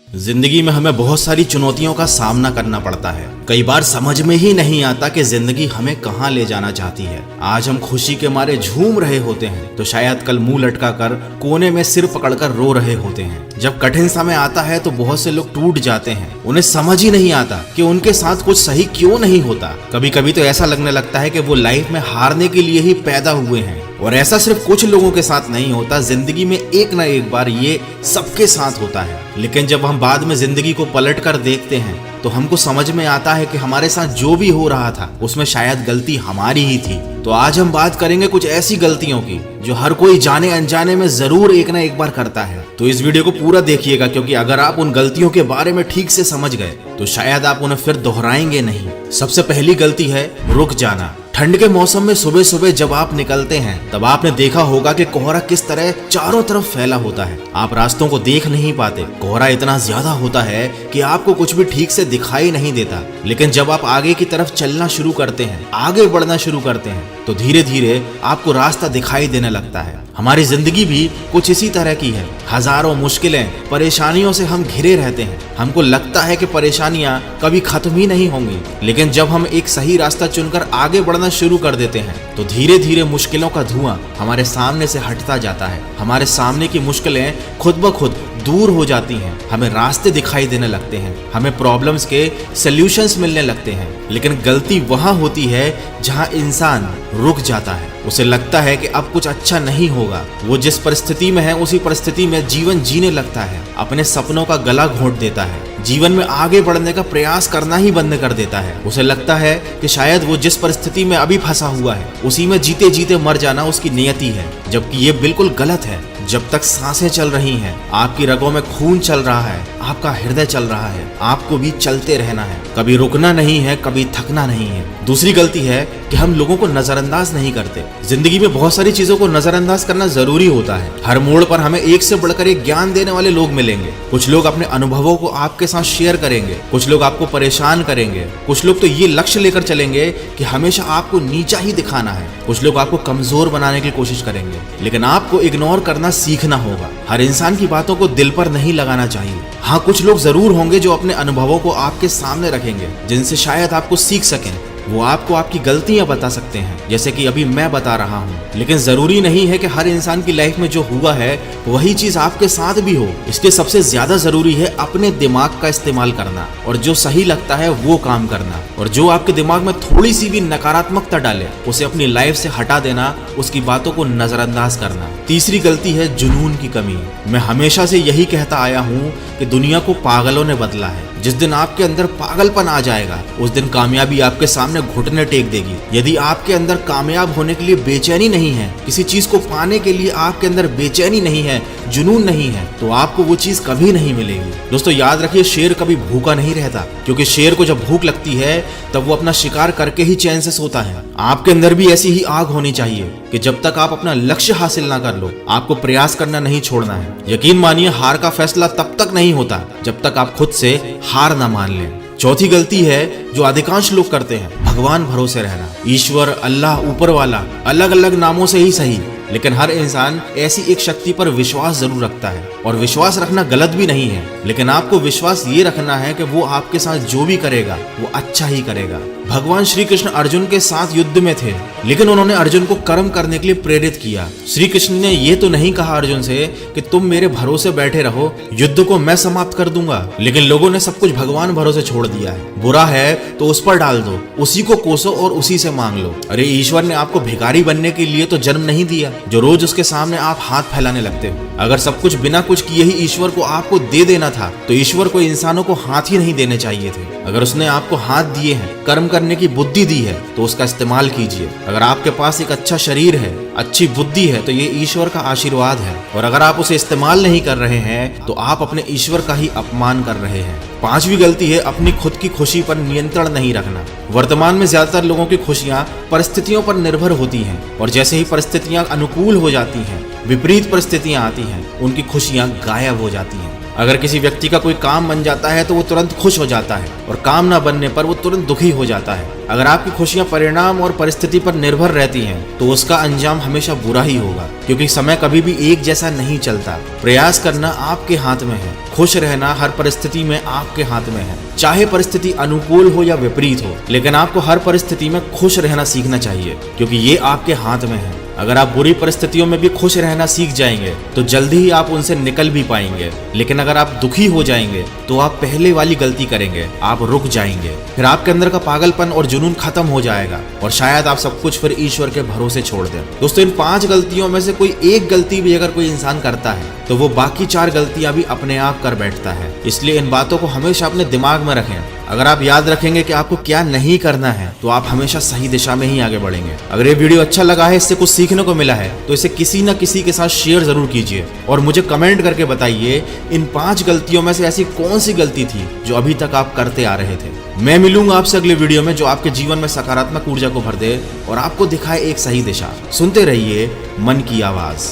जिंदगी में हमें बहुत सारी चुनौतियों का सामना करना पड़ता है। कई बार समझ में ही नहीं आता कि जिंदगी हमें कहाँ ले जाना चाहती है। आज हम खुशी के मारे झूम रहे होते हैं तो शायद कल मुंह लटका कर कोने में सिर पकड़कर रो रहे होते हैं। जब कठिन समय आता है तो बहुत से लोग टूट जाते हैं। उन्हें समझ ही नहीं आता कि उनके साथ कुछ सही क्यों नहीं होता। कभी कभी तो ऐसा लगने लगता है कि वो लाइफ में हारने के लिए ही पैदा हुए हैं। और ऐसा सिर्फ कुछ लोगों के साथ नहीं होता, जिंदगी में एक ना एक बार ये सबके साथ होता है। लेकिन जब हम बाद में जिंदगी को पलट कर देखते हैं तो हमको समझ में आता है कि हमारे साथ जो भी हो रहा था उसमें शायद गलती हमारी ही थी। तो आज हम बात करेंगे कुछ ऐसी गलतियों की जो हर कोई जाने अनजाने में जरूर एक ना एक बार करता है। तो इस वीडियो को पूरा देखिएगा, क्योंकि अगर आप उन गलतियों के बारे में ठीक से समझ गए तो शायद आप उन्हें फिर दोहराएंगे नहीं। सबसे पहली गलती है रुक जाना। ठंड के मौसम में सुबह सुबह जब आप निकलते हैं तब आपने देखा होगा कि कोहरा किस तरह चारों तरफ फैला होता है। आप रास्तों को देख नहीं पाते। कोहरा इतना ज्यादा होता है कि आपको कुछ भी ठीक से दिखाई नहीं देता। लेकिन जब आप आगे की तरफ चलना शुरू करते हैं, आगे बढ़ना शुरू करते हैं, तो धीरे धीरे आपको रास्ता दिखाई देने लगता है। हमारी जिंदगी भी कुछ इसी तरह की है। हजारों मुश्किलें, परेशानियों से हम घिरे रहते हैं। हमको लगता है कि परेशानियां कभी खत्म ही नहीं होंगी। लेकिन जब हम एक सही रास्ता चुनकर आगे बढ़ना शुरू कर देते हैं तो धीरे धीरे मुश्किलों का धुआं हमारे सामने से हटता जाता है। हमारे सामने की मुश्किलें खुद ब खुद दूर हो जाती हैं। हमें रास्ते दिखाई देने लगते हैं। हमें प्रॉब्लम्स के सॉल्यूशंस मिलने लगते हैं। लेकिन गलती वहां होती है जहां इंसान रुक जाता है। उसे लगता है कि अब कुछ अच्छा नहीं होगा। वो जिस परिस्थिति में है उसी परिस्थिति में जीवन जीने लगता है। अपने सपनों का गला घोंट देता है। जीवन में आगे बढ़ने का प्रयास करना ही बंद कर देता है। उसे लगता है कि शायद वो जिस परिस्थिति में अभी फंसा हुआ है उसी में जीते जीते मर जाना उसकी नियति है, जबकि ये बिल्कुल गलत है। जब तक सांसें चल रही हैं, आपकी रगों में खून चल रहा है, आपका हृदय चल रहा है, आपको भी चलते रहना है। कभी रुकना नहीं है, कभी थकना नहीं है। दूसरी गलती है कि हम लोगों को नजरअंदाज नहीं करते। जिंदगी में बहुत सारी चीजों को नजरअंदाज करना जरूरी होता है। हर मोड़ पर हमें एक से बढ़कर एक ज्ञान देने वाले लोग मिलेंगे। कुछ लोग अपने अनुभवों को आपके साथ शेयर करेंगे, कुछ लोग आपको परेशान करेंगे, कुछ लोग तो ये लक्ष्य लेकर चलेंगे कि हमेशा आपको नीचा ही दिखाना है, कुछ लोग आपको कमजोर बनाने की कोशिश करेंगे। लेकिन आपको इग्नोर करना सीखना होगा। हर इंसान की बातों को दिल पर नहीं लगाना चाहिए। हाँ, कुछ लोग जरूर होंगे जो अपने अनुभवों को आपके सामने रखेंगे, जिनसे शायद आपको सीख सकें। वो आपको आपकी गलतियां बता सकते हैं, जैसे कि अभी मैं बता रहा हूँ। लेकिन जरूरी नहीं है कि हर इंसान की लाइफ में जो हुआ है वही चीज आपके साथ भी हो। इसलिए सबसे ज्यादा जरूरी है अपने दिमाग का इस्तेमाल करना और जो सही लगता है वो काम करना। और जो आपके दिमाग में थोड़ी सी भी नकारात्मकता डाले उसे अपनी लाइफ से हटा देना, उसकी बातों को नजरअंदाज करना। तीसरी गलती है जुनून की कमी। मैं हमेशा से यही कहता आया हूँ कि दुनिया को पागलों ने बदला है। जिस दिन आपके अंदर पागलपन आ जाएगा उस दिन कामयाबी आपके सामने घुटने टेक देगी। यदि आपके अंदर कामयाब होने के लिए बेचैनी नहीं है, किसी चीज को पाने के लिए आपके अंदर बेचैनी नहीं है, जुनून नहीं है, तो आपको वो चीज कभी नहीं मिलेगी। दोस्तों याद रखिए, शेर कभी भूखा नहीं रहता, क्योंकि शेर को जब भूख लगती है तब वो अपना शिकार करके ही चैन से सोता है। आपके अंदर भी ऐसी ही आग होनी चाहिए कि जब तक आप अपना लक्ष्य हासिल ना कर लो आपको प्रयास करना नहीं छोड़ना है। यकीन मानिए, हार का फैसला तब तक नहीं होता जब तक आप खुद से हार ना मान लें। चौथी गलती है जो अधिकांश लोग करते हैं, भगवान भरोसे रहना। ईश्वर, अल्लाह, ऊपर वाला, अलग अलग नामों से ही सही, लेकिन हर इंसान ऐसी एक शक्ति पर विश्वास जरूर रखता है। और विश्वास रखना गलत भी नहीं है, लेकिन आपको विश्वास ये रखना है कि वो आपके साथ जो भी करेगा वो अच्छा ही करेगा। भगवान श्री कृष्ण अर्जुन के साथ युद्ध में थे, लेकिन उन्होंने अर्जुन को कर्म करने के लिए प्रेरित किया। श्री कृष्ण ने ये तो नहीं कहा अर्जुन से कि तुम मेरे भरोसे बैठे रहो, युद्ध को मैं समाप्त कर दूंगा। लेकिन लोगों ने सब कुछ भगवान भरोसे छोड़ दिया है। बुरा है तो उस पर डाल दो, उसी को कोसो और उसी से मांग लो। अरे ईश्वर ने आपको भिखारी बनने के लिए तो जन्म नहीं दिया जो रोज उसके सामने आप हाथ फैलाने लगते हो। अगर सब कुछ बिना कुछ किए ही ईश्वर को आपको दे देना था तो ईश्वर को इंसानों को हाथ ही नहीं देने चाहिए थे। अगर उसने आपको हाथ दिए हैं, कर्म करने की बुद्धि दी है, तो उसका इस्तेमाल कीजिए। अगर आपके पास एक अच्छा शरीर है, अच्छी बुद्धि है, तो ये ईश्वर का आशीर्वाद है। और अगर आप उसे इस्तेमाल नहीं कर रहे हैं तो आप अपने ईश्वर का ही अपमान कर रहे हैं। पांचवी गलती है अपनी खुद की खुशी पर नियंत्रण नहीं रखना। वर्तमान में ज्यादातर लोगों की खुशियां परिस्थितियों पर निर्भर होती हैं, और जैसे ही परिस्थितियां अनुकूल हो जाती हैं, विपरीत परिस्थितियां आती हैं, उनकी खुशियां गायब हो जाती हैं। अगर किसी व्यक्ति का कोई काम बन जाता है तो वो तुरंत खुश हो जाता है, और काम ना बनने पर वो तुरंत दुखी हो जाता है। अगर आपकी खुशियां परिणाम और परिस्थिति पर निर्भर रहती हैं, तो उसका अंजाम हमेशा बुरा ही होगा, क्योंकि समय कभी भी एक जैसा नहीं चलता। प्रयास करना आपके हाथ में है, खुश रहना हर परिस्थिति में आपके हाथ में है। चाहे परिस्थिति अनुकूल हो या विपरीत हो, लेकिन आपको हर परिस्थिति में खुश रहना सीखना चाहिए, क्योंकि ये आपके हाथ में है। अगर आप बुरी परिस्थितियों में भी खुश रहना सीख जाएंगे तो जल्दी ही आप उनसे निकल भी पाएंगे। लेकिन अगर आप दुखी हो जाएंगे तो आप पहले वाली गलती करेंगे, आप रुक जाएंगे, फिर आपके अंदर का पागलपन और जुनून खत्म हो जाएगा, और शायद आप सब कुछ फिर ईश्वर के भरोसे छोड़ दें। दोस्तों, इन 5 गलतियों में से कोई एक गलती भी अगर कोई इंसान करता है तो वो बाकी 4 गलतियां भी अपने आप कर बैठता है। इसलिए इन बातों को हमेशा अपने दिमाग में रखें। अगर आप याद रखेंगे कि आपको क्या नहीं करना है तो आप हमेशा सही दिशा में ही आगे बढ़ेंगे। अगर ये वीडियो अच्छा लगा है, इससे कुछ सीखने को मिला है, तो इसे किसी न किसी के साथ शेयर जरूर कीजिए, और मुझे कमेंट करके बताइए इन 5 गलतियों में से ऐसी कौन सी गलती थी जो अभी तक आप करते आ रहे थे। मैं मिलूंगा आपसे अगले वीडियो में, जो आपके जीवन में सकारात्मक ऊर्जा को भर दे और आपको दिखाए एक सही दिशा। सुनते रहिए मन की आवाज।